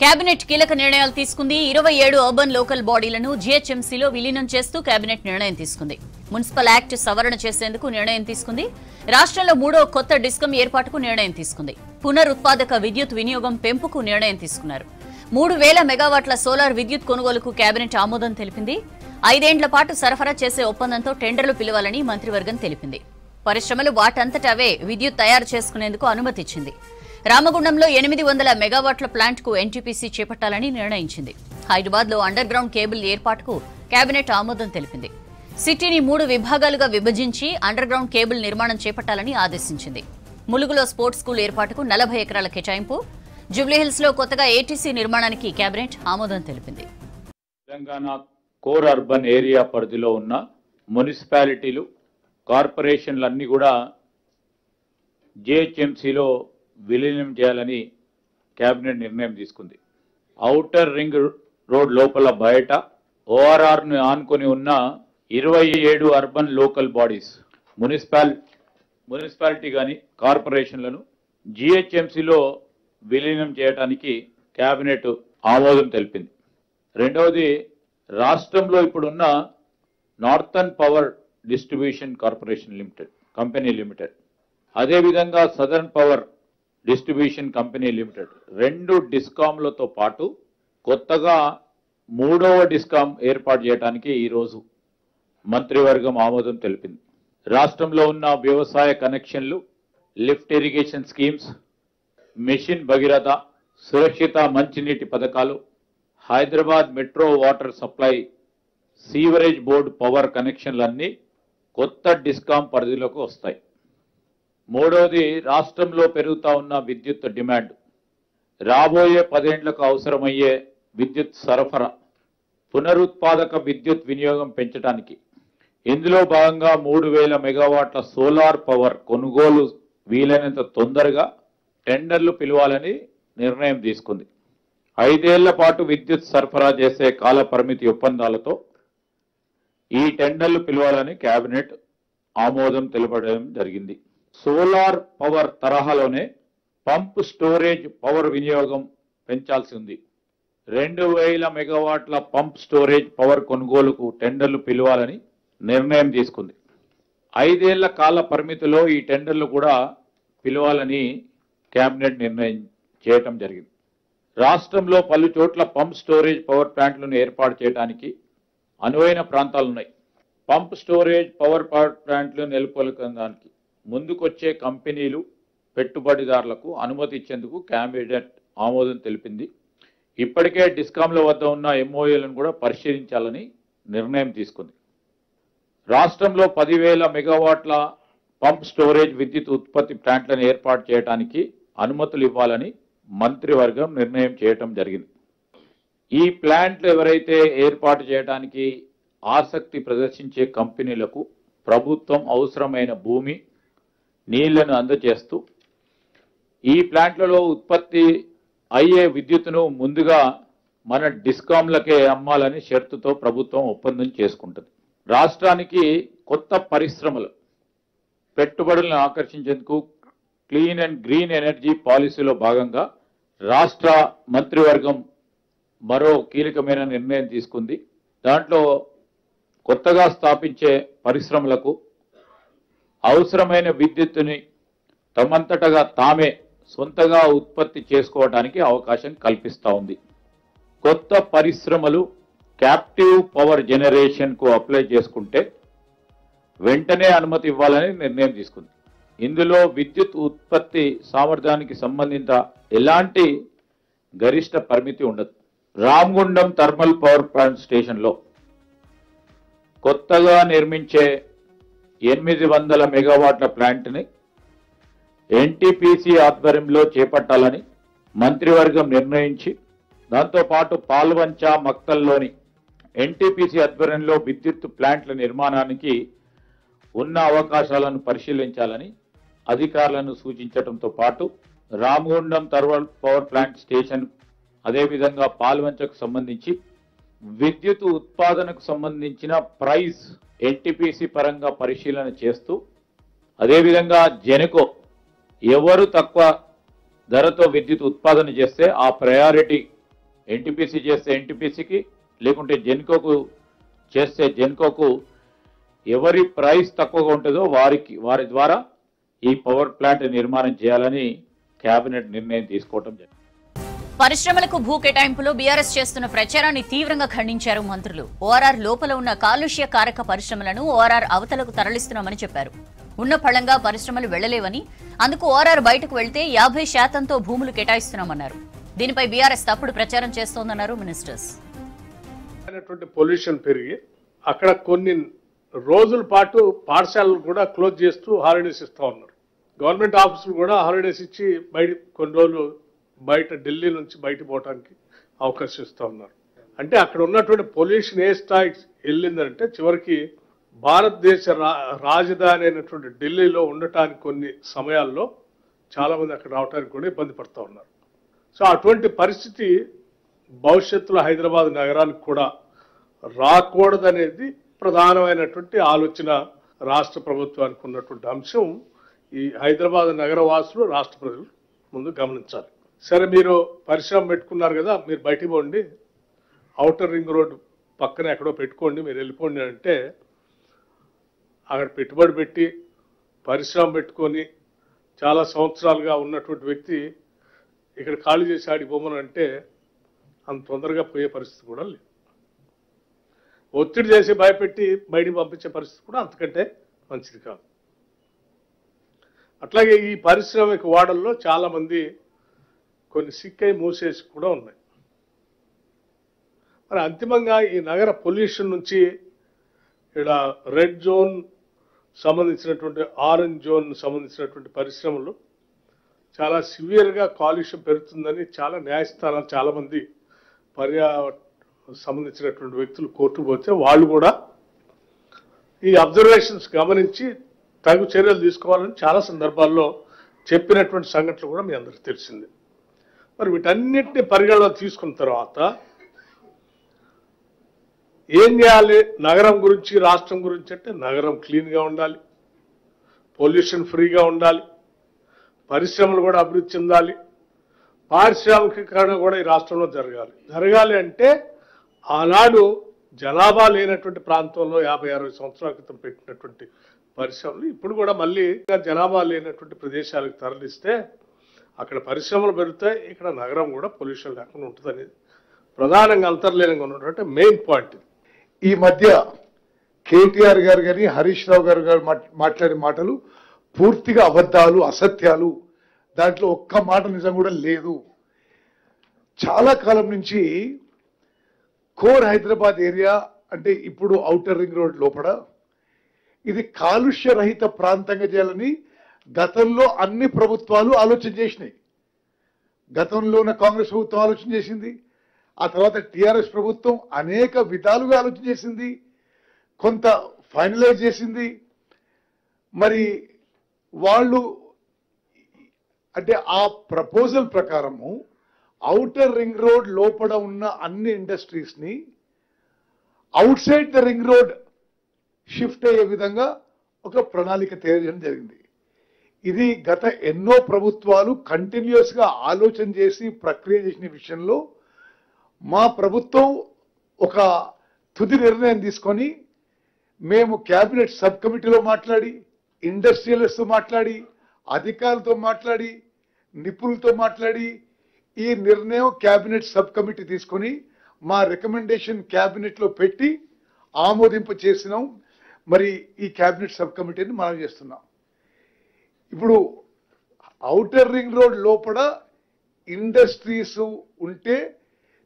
Cabinet కీలక నిర్ణయాలు తీసుకుంది. 27 అర్బన్ లోకల్ బాడీలను జీహెచ్ఎంసీలో విలీనం చేస్తూ కేబినెట్ నిర్ణయం తీసుకుంది. మున్సిపల్ యాక్ట్ సవరణ చేసేందుకు నిర్ణయం తీసుకుంది. రాష్ట్రంలో 3వ కొత్త డిస్కమ్ ఏర్పాటుకు నిర్ణయం తీసుకుంది. పునరుత్పాదక విద్యుత్ వినియోగం పెంపుకు నిర్ణయం తీసుకున్నారు. 3000 మెగావాట్ల సోలార్ విద్యుత్ కొనుగోలుకు కేబినెట్ ఆమోదం తెలిపింది. 5 ఏళ్ల పాటు సరఫరా చేసే ఒప్పందంతో టెండర్లు పిలవాలని మంత్రివర్గం తెలిపింది. పరిశ్రమలు వాటంతట అవే విద్యుత్ తయారు చేసుకునేందుకు అనుమతి ఇచ్చింది. రామగుండంలో 800 మెగావాట్ల ప్లాంట్ కు ఎన్టీపీసీ చేపట్టాలని నిర్ణయించింది. హైదరాబాద్ లో అండర్ గ్రౌండ్ కేబుల్ ఏర్పాటుకు కేబినెట్ ఆమోదం తెలిపింది. సిటీని 3 విభాగాలుగా విభజించి అండర్ గ్రౌండ్ కేబుల్ నిర్మాణం చేపట్టాలని ఆదేశించింది. ములుగులో స్పోర్ట్స్ స్కూల్ ఏర్పాటుకు 40 ఎకరాల కేటాయింపు. జూబ్లీహిల్స్ లో కొత్తగా ఏటీసీ నిర్మాణానికి కేబినెట్ ఆమోదం తెలిపింది. తెలంగాణ కోర్ అర్బన్ ఏరియా పరిధిలో ఉన్న మున్సిపాలిటీలు, కార్పొరేషన్లన్నీ కూడా జీహెచ్ఎంసీలో విలీనం చేయాలని కేబినెట్ నిర్ణయం తీసుకుంది. ఔటర్ రింగ్ రోడ్ లోపల బయట ఓఆర్ఆర్ను ఆనుకొని ఉన్న 27 అర్బన్ లోకల్ బాడీస్ మున్సిపాలిటీ కానీ కార్పొరేషన్లను జీహెచ్ఎంసీలో విలీనం చేయడానికి కేబినెట్ ఆమోదం తెలిపింది. రెండవది, రాష్ట్రంలో ఇప్పుడున్న northern power distribution corporation company limited, అదేవిధంగా southern power distribution company limited 2 డిస్కామ్లతో పాటు కొత్తగా 3వ డిస్కామ్ ఏర్పాటు చేయడానికి ఈరోజు మంత్రివర్గం ఆమోదం తెలిపింది. రాష్ట్రంలో ఉన్న వ్యవసాయ కనెక్షన్లు, lift irrigation schemes, mission Bhagiratha, సురక్షిత మంచినీటి పథకాలు, Hyderabad metro water supply, sewerage board power కనెక్షన్లన్నీ కొత్త డిస్కామ్ పరిధిలోకి వస్తాయి. మూడవది, రాష్ట్రంలో పెరుగుతా ఉన్న విద్యుత్ డిమాండ్, రాబోయే 10 ఏళ్లకు అవసరమయ్యే విద్యుత్ సరఫరా, పునరుత్పాదక విద్యుత్ వినియోగం పెంచడానికి ఇందులో భాగంగా 3000 మెగావాట్ల సోలార్ పవర్ కొనుగోలు వీలైనంత తొందరగా టెండర్లు పిలవాలని నిర్ణయం తీసుకుంది. 5 ఏళ్ల పాటు విద్యుత్ సరఫరా చేసే కాల పరిమితి ఒప్పందాలతో ఈ టెండర్లు పిలవాలని కేబినెట్ ఆమోదం తెలపడం జరిగింది. సోలార్ పవర్ తరహాలోనే పంప్ స్టోరేజ్ పవర్ వినియోగం పెంచాల్సి ఉంది. 2000 మెగావాట్ల పంప్ స్టోరేజ్ పవర్ కొనుగోలుకు టెండర్లు పిలవాలని నిర్ణయం తీసుకుంది. 5 ఏళ్ల కాల పరిమితిలో ఈ టెండర్లు కూడా పిలవాలని కేబినెట్ నిర్ణయం చేయటం జరిగింది. రాష్ట్రంలో పలు చోట్ల పంప్ స్టోరేజ్ పవర్ ప్లాంట్లను ఏర్పాటు చేయడానికి అనువైన ప్రాంతాలున్నాయి. పంప్ స్టోరేజ్ పవర్ ప్లాంట్లు నెలకొల్పడానికి ముందుకొచ్చే కంపెనీలు, పెట్టుబడిదారులకు అనుమతి ఇచ్చేందుకు కేబినెట్ ఆమోదం తెలిపింది. ఇప్పటికే డిస్కామ్ల వద్ద ఉన్న ఎంఓఏలను కూడా పరిశీలించాలని నిర్ణయం తీసుకుంది. రాష్ట్రంలో 10,000 మెగావాట్ల పంప్ స్టోరేజ్ విద్యుత్ ఉత్పత్తి ప్లాంట్లను ఏర్పాటు చేయడానికి అనుమతులు ఇవ్వాలని మంత్రివర్గం నిర్ణయం చేయటం జరిగింది. ఈ ప్లాంట్లు ఎవరైతే ఏర్పాటు చేయడానికి ఆసక్తి ప్రదర్శించే కంపెనీలకు ప్రభుత్వం అవసరమైన భూమి, నీళ్లను అందజేస్తూ ఈ ప్లాంట్లలో ఉత్పత్తి అయ్యే విద్యుత్తును ముందుగా మన డిస్కామ్లకే అమ్మాలని షరతుతో ప్రభుత్వం ఒప్పందం చేసుకుంటుంది. రాష్ట్రానికి కొత్త పరిశ్రమలు, పెట్టుబడులను ఆకర్షించేందుకు క్లీన్ అండ్ గ్రీన్ ఎనర్జీ పాలసీలో భాగంగా రాష్ట్ర మంత్రివర్గం మరో కీలకమైన నిర్ణయం తీసుకుంది. దాంట్లో కొత్తగా స్థాపించే పరిశ్రమలకు అవసరమైన విద్యుత్తుని తమంతటగా తామే సొంతగా ఉత్పత్తి చేసుకోవడానికి అవకాశం కల్పిస్తూ ఉంది. కొత్త పరిశ్రమలు క్యాప్టివ్ పవర్ జనరేషన్కు అప్లై చేసుకుంటే వెంటనే అనుమతి ఇవ్వాలని నిర్ణయం తీసుకుంది. ఇందులో విద్యుత్ ఉత్పత్తి సామర్థ్యానికి సంబంధించిన ఎలాంటి గరిష్ట పరిమితి ఉండదు. రామగుండం థర్మల్ పవర్ ప్లాంట్ స్టేషన్లో కొత్తగా నిర్మించే 800 మెగావాట్ల ప్లాంట్ని ఎన్టీపీసీ ఆధ్వర్యంలో చేపట్టాలని మంత్రివర్గం నిర్ణయించి, దాంతోపాటు పాల్వంచ, మక్తల్లోని ఎన్టీపీసీ ఆధ్వర్యంలో విద్యుత్ ప్లాంట్ల నిర్మాణానికి ఉన్న అవకాశాలను పరిశీలించాలని అధికారులను సూచించడంతో పాటు Ramagundam thermal power plant station, అదేవిధంగా పాల్వంచకు సంబంధించి విద్యుత్ ఉత్పాదనకు సంబంధించిన ప్రైస్ ఎన్టీపీసీ పరంగా పరిశీలన చేస్తూ, అదేవిధంగా జెనెకో ఎవరు తక్కువ ధరతో విద్యుత్ ఉత్పాదన చేస్తే ఆ ప్రయారిటీ ఎన్టీపీసీ చేస్తే ఎన్టీపీసీకి, లేకుంటే జెన్కోకు చేస్తే జెన్కోకు ఎవరి ప్రైస్ తక్కువగా ఉంటుందో వారి ద్వారా ఈ పవర్ ప్లాంట్ నిర్మాణం చేయాలని కేబినెట్ నిర్ణయం తీసుకోవటం జరిగింది. పరిశ్రమలకు భూ కేటాయింపులో బీఆర్ఎస్ చేస్తున్న ప్రచారాన్ని తీవ్రంగా ఖండించారు మంత్రులు. ఓఆర్ఆర్ లోపల ఉన్న కాలుష్య కారక పరిశ్రమలను ఓఆర్ఆర్ అవతలకు తరలిస్తున్నామని చెప్పారు. ఉన్న ఫలంగా పరిశ్రమలు వెళ్లలేవని, అందుకు ఓఆర్ఆర్ బయటకు వెళ్తే 50% భూములు కేటాయిస్తున్నామన్నారు. దీనిపై బీఆర్ఎస్ తప్పుడు ప్రచారం చేస్తోందన్నారు మినిస్టర్స్. పొల్యూషన్ పెరిగి అక్కడ కొన్ని రోజుల పాటు పాఠశాలలు కూడా క్లోజ్ చేస్తూ హాలిడేస్ ఇస్తా ఉన్నారు. గవర్నమెంట్ ఆఫీసులు కూడా హాలిడేస్ ఇచ్చి కొన్ని రోజులు బయట ఢిల్లీ నుంచి బయట పోవడానికి అవకాశం ఇస్తూ ఉన్నారు. అంటే అక్కడ ఉన్నటువంటి పొల్యూషన్ ఏ స్థాయికి వెళ్ళిందంటే చివరికి భారతదేశ రాజధాని అయినటువంటి ఢిల్లీలో ఉండటానికి కొన్ని సమయాల్లో చాలామంది అక్కడ రావడానికి కూడా ఇబ్బంది పడుతూ ఉన్నారు. సో అటువంటి పరిస్థితి భవిష్యత్తులో హైదరాబాద్ నగరానికి కూడా రాకూడదనేది ప్రధానమైనటువంటి ఆలోచన రాష్ట్ర ప్రభుత్వానికి ఉన్నటువంటి అంశం. ఈ హైదరాబాద్ నగర వాసులు, రాష్ట్ర ప్రజలు ముందు గమనించాలి. సరే, మీరు పరిశ్రమ పెట్టుకున్నారు కదా, మీరు బయటికి పోండి, ఔటర్ రింగ్ రోడ్ పక్కన ఎక్కడో పెట్టుకోండి, మీరు వెళ్ళిపోండి అంటే అక్కడ పెట్టుబడి పెట్టి పరిశ్రమ పెట్టుకొని చాలా సంవత్సరాలుగా ఉన్నటువంటి వ్యక్తి ఇక్కడ ఖాళీ చేసి ఆడిపోమనంటే అంత తొందరగా పోయే పరిస్థితి కూడా లేదు. ఒత్తిడి చేసి భయపెట్టి బయటికి పంపించే పరిస్థితి కూడా అంతకంటే మంచిది కాదు. అట్లాగే ఈ పారిశ్రామిక వాడల్లో చాలామంది కొన్ని సిక్కై మూసేసి కూడా ఉన్నాయి. మరి అంతిమంగా ఈ నగర పొల్యూషన్ నుంచి ఇక్కడ రెడ్ జోన్ సంబంధించినటువంటి, ఆరెంజ్ జోన్ సంబంధించినటువంటి పరిశ్రమలు చాలా సివియర్గా కాలుష్యం పెరుగుతుందని చాలా న్యాయస్థానాలు, చాలామంది సంబంధించినటువంటి వ్యక్తులు కోర్టు పోతే వాళ్ళు కూడా ఈ అబ్జర్వేషన్స్ గమనించి తగు చర్యలు తీసుకోవాలని చాలా సందర్భాల్లో చెప్పినటువంటి సంఘటనలు కూడా మీ అందరికీ తెలిసింది. మరి వీటన్నిటిని పరిగణలో తీసుకున్న తర్వాత ఏం చేయాలి నగరం గురించి, రాష్ట్రం గురించి అంటే నగరం క్లీన్గా ఉండాలి, పొల్యూషన్ ఫ్రీగా ఉండాలి, పరిశ్రమలు కూడా అభివృద్ధి చెందాలి, పారిశ్రామికీకరణ కూడా ఈ రాష్ట్రంలో జరగాలి అంటే ఆనాడు జనాభా లేనటువంటి ప్రాంతంలో 50-60 సంవత్సరాల క్రితం పెట్టినటువంటి పరిశ్రమలు ఇప్పుడు కూడా మళ్ళీ జనాభా లేనటువంటి ప్రదేశాలకు తరలిస్తే అక్కడ పరిశ్రమలు పెరుగుతాయి, ఇక్కడ నగరం కూడా పొల్యూషన్ లేకుండా ఉంటుంది అనేది ప్రధానంగా అంతర్లీనంగా ఉన్నటువంటి మెయిన్ పాయింట్. ఈ మధ్య కేటీఆర్ గారు కానీ హరీష్ రావు గారు మాట్లాడే మాటలు పూర్తిగా అబద్ధాలు, అసత్యాలు. దాంట్లో ఒక్క మాట నిజం కూడా లేదు. చాలా కాలం నుంచి కోర్ హైదరాబాద్ ఏరియా అంటే ఇప్పుడు ఔటర్ రింగ్ రోడ్ లోపల ఇది కాలుష్య రహిత ప్రాంతంగా చేయాలని గతంలో అన్ని ప్రభుత్వాలు ఆలోచన చేసినాయి. గతంలో ఉన్న కాంగ్రెస్ ప్రభుత్వం ఆలోచన చేసింది, ఆ తర్వాత టీఆర్ఎస్ ప్రభుత్వం అనేక విధాలుగా ఆలోచన చేసింది, కొంత ఫైనలైజ్ చేసింది. మరి వాళ్ళు అంటే ఆ ప్రపోజల్ ప్రకారము ఔటర్ రింగ్ రోడ్ లోపల ఉన్న అన్ని ఇండస్ట్రీస్ని outside the ring road shift అయ్యే విధంగా ఒక ప్రణాళిక తయారు చేయడం జరిగింది. ఇది గత ఎన్నో ప్రభుత్వాలు కంటిన్యూస్గా ఆలోచన చేసి ప్రక్రియ చేసిన విషయంలో మా ప్రభుత్వం ఒక తుది నిర్ణయం తీసుకొని మేము క్యాబినెట్ సబ్ కమిటీలో మాట్లాడి, ఇండస్ట్రియలిస్ట్తో మాట్లాడి, అధికారులతో మాట్లాడి, నిపుణులతో మాట్లాడి ఈ నిర్ణయం క్యాబినెట్ సబ్ కమిటీ తీసుకొని మా రికమెండేషన్ క్యాబినెట్లో పెట్టి ఆమోదింప చేసినాం. మరి ఈ క్యాబినెట్ సబ్ కమిటీని మనం చేస్తున్నాం. ఇప్పుడు ఔటర్ రింగ్ రోడ్ లోపల ఇండస్ట్రీస్ ఉంటే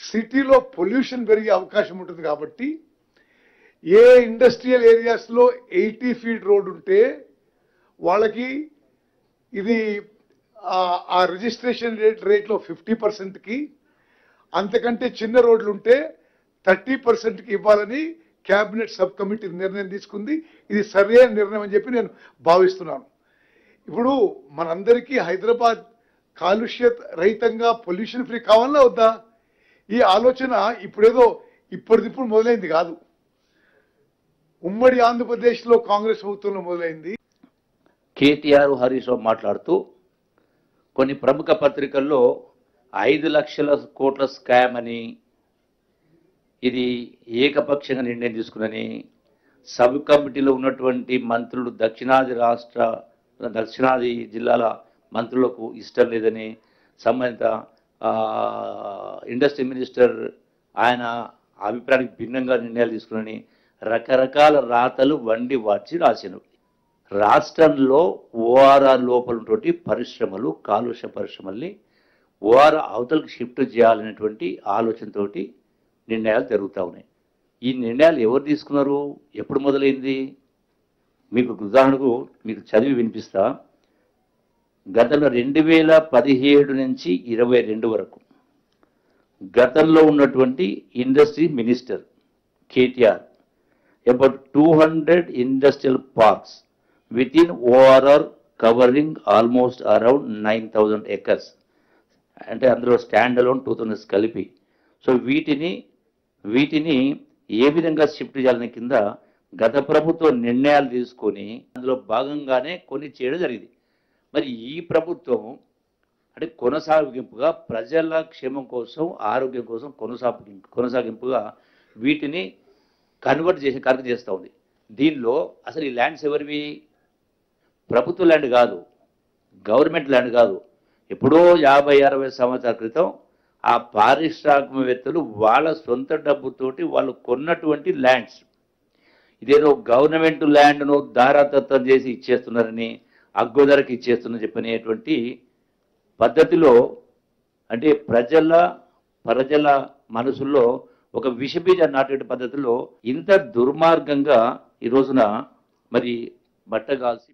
సిటీలో పొల్యూషన్ పెరిగే అవకాశం ఉంటుంది. కాబట్టి ఏ ఇండస్ట్రియల్ ఏరియాస్లో 80 ఫీట్ రోడ్ ఉంటే వాళ్ళకి ఇది ఆ రిజిస్ట్రేషన్ రేట్లో 50%కి, అంతకంటే చిన్న రోడ్లు ఉంటే 30%కి ఇవ్వాలని క్యాబినెట్ సబ్ కమిటీ నిర్ణయం తీసుకుంది. ఇది సరైన నిర్ణయం అని చెప్పి నేను భావిస్తున్నాను. ఇప్పుడు మనందరికీ హైదరాబాద్ కాలుష్య రహితంగా పొల్యూషన్ ఫ్రీ కావాలా వద్దా? ఈ ఆలోచన ఇప్పుడేదో ఇప్పటిదిప్పుడు మొదలైంది కాదు. ఉమ్మడి ఆంధ్రప్రదేశ్లో కాంగ్రెస్ ప్రభుత్వంలో మొదలైంది. కేటీఆర్ హరీష్ రావు మాట్లాడుతూ కొన్ని ప్రముఖ పత్రికల్లో 5 లక్షల కోట్ల స్కామ్ అని, ఇది ఏకపక్షంగా నిర్ణయం తీసుకున్నని సబ్ కమిటీలో ఉన్నటువంటి మంత్రులు దక్షిణాది జిల్లాల మంత్రులకు ఇష్టం లేదని, సంబంధిత ఇండస్ట్రీ మినిస్టర్ ఆయన అభిప్రాయానికి భిన్నంగా నిర్ణయాలు తీసుకుని రకరకాల రాతలు వండి వార్చి రాశారు. రాష్ట్రంలో ఓఆర్ఆర్ లోపలటువంటి పరిశ్రమలు, కాలుష్య పరిశ్రమల్ని ఓఆర్ఆర్ అవతలకు షిఫ్ట్ చేయాలనేటువంటి ఆలోచనతోటి నిర్ణయాలు జరుగుతూ ఉన్నాయి. ఈ నిర్ణయాలు ఎవరు తీసుకున్నారు, ఎప్పుడు మొదలైంది? మీకు ఉదాహరణకు మీకు చదివి వినిపిస్తా. గతంలో 2017 నుంచి 22 వరకు గతంలో ఉన్నటువంటి industry minister KTR about 200 industrial parks with in ORR covering almost around 9,000 acres, అంటే అందులో స్టాండ్ అలోన్ 2,000 కలిపి. సో వీటిని ఏ విధంగా షిఫ్ట్ చేయాలని కింద గత ప్రభుత్వం నిర్ణయాలు తీసుకొని అందులో భాగంగానే కొన్ని చేయడం జరిగింది. మరి ఈ ప్రభుత్వం అంటే కొనసాగింపుగా ప్రజల క్షేమం కోసం, ఆరోగ్యం కోసం కొనసాగింపుగా వీటిని కన్వర్ట్ చేస్తూ ఉంది. దీనిలో అసలు ఈ ల్యాండ్స్ ఎవరివి? ప్రభుత్వ ల్యాండ్ కాదు, గవర్నమెంట్ ల్యాండ్ కాదు. ఎప్పుడో 50-60 సంవత్సరాల క్రితం ఆ పారిశ్రామికవేత్తలు వాళ్ళ సొంత డబ్బుతోటి వాళ్ళు కొన్నటువంటి ల్యాండ్స్. ఇదేదో గవర్నమెంట్ ల్యాండ్ను ధారాతత్వం చేసి ఇచ్చేస్తున్నారని, అగ్గుధరకి ఇచ్చేస్తున్నారని చెప్పనేటువంటి పద్ధతిలో, అంటే ప్రజల మనసుల్లో ఒక విషబీజ నాటే పద్ధతిలో ఇంత దుర్మార్గంగా ఈ రోజున మరి బట్టగాల్సి